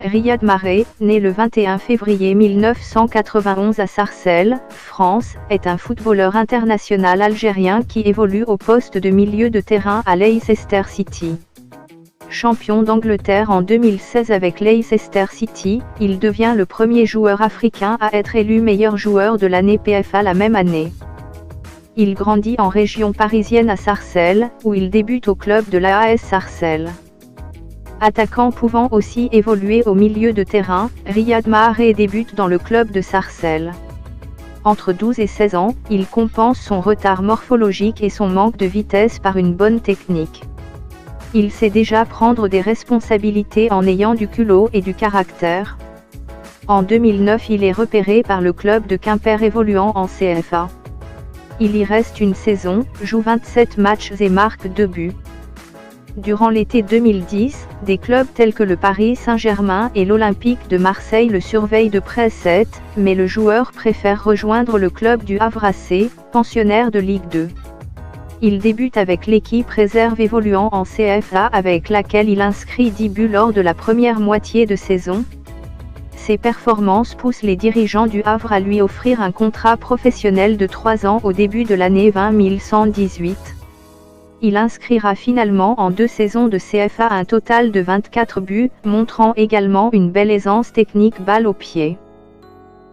Riyad Mahrez, né le 21 février 1991 à Sarcelles, France, est un footballeur international algérien qui évolue au poste de milieu de terrain à Leicester City. Champion d'Angleterre en 2016 avec Leicester City, il devient le premier joueur africain à être élu meilleur joueur de l'année PFA la même année. Il grandit en région parisienne à Sarcelles, où il débute au club de l'AS Sarcelles. Attaquant pouvant aussi évoluer au milieu de terrain, Riyad Mahrez débute dans le club de Sarcelles. Entre 12 et 16 ans, il compense son retard morphologique et son manque de vitesse par une bonne technique. Il sait déjà prendre des responsabilités en ayant du culot et du caractère. En 2009, il est repéré par le club de Quimper évoluant en CFA. Il y reste une saison, joue 27 matchs et marque 2 buts. Durant l'été 2010, des clubs tels que le Paris Saint-Germain et l'Olympique de Marseille le surveillent de près, mais le joueur préfère rejoindre le club du Havre AC, pensionnaire de Ligue 2. Il débute avec l'équipe réserve évoluant en CFA avec laquelle il inscrit 10 buts lors de la première moitié de saison. Ses performances poussent les dirigeants du Havre à lui offrir un contrat professionnel de 3 ans au début de l'année 20118. Il inscrira finalement en 2 saisons de CFA un total de 24 buts, montrant également une belle aisance technique balle au pied.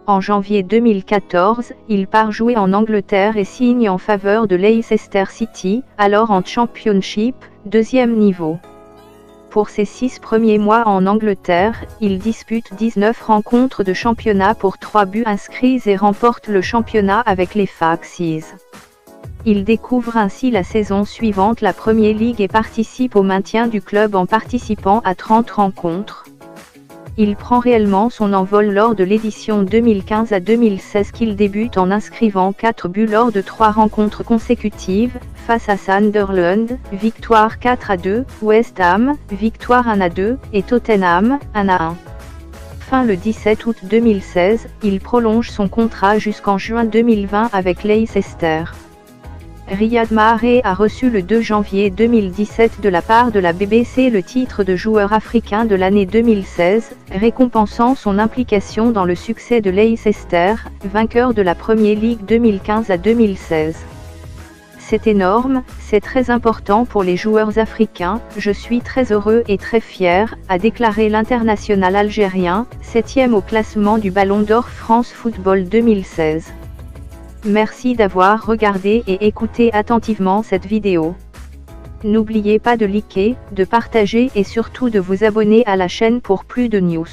En janvier 2014, il part jouer en Angleterre et signe en faveur de Leicester City, alors en Championship, 2e niveau. Pour ses 6 premiers mois en Angleterre, il dispute 19 rencontres de championnat pour 3 buts inscrits et remporte le championnat avec les Foxes. Il découvre ainsi la saison suivante la Premier League et participe au maintien du club en participant à 30 rencontres. Il prend réellement son envol lors de l'édition 2015 à 2016 qu'il débute en inscrivant 4 buts lors de 3 rencontres consécutives, face à Sunderland, victoire 4-2, West Ham, victoire 1-2, et Tottenham, 1-1. Fin le 17 août 2016, il prolonge son contrat jusqu'en juin 2020 avec Leicester. Riyad Mahrez a reçu le 2 janvier 2017 de la part de la BBC le titre de joueur africain de l'année 2016, récompensant son implication dans le succès de Leicester, vainqueur de la Premier League 2015 à 2016. C'est énorme, c'est très important pour les joueurs africains, je suis très heureux et très fier, a déclaré l'international algérien, 7e au classement du Ballon d'Or France Football 2016. Merci d'avoir regardé et écouté attentivement cette vidéo. N'oubliez pas de liker, de partager et surtout de vous abonner à la chaîne pour plus de news.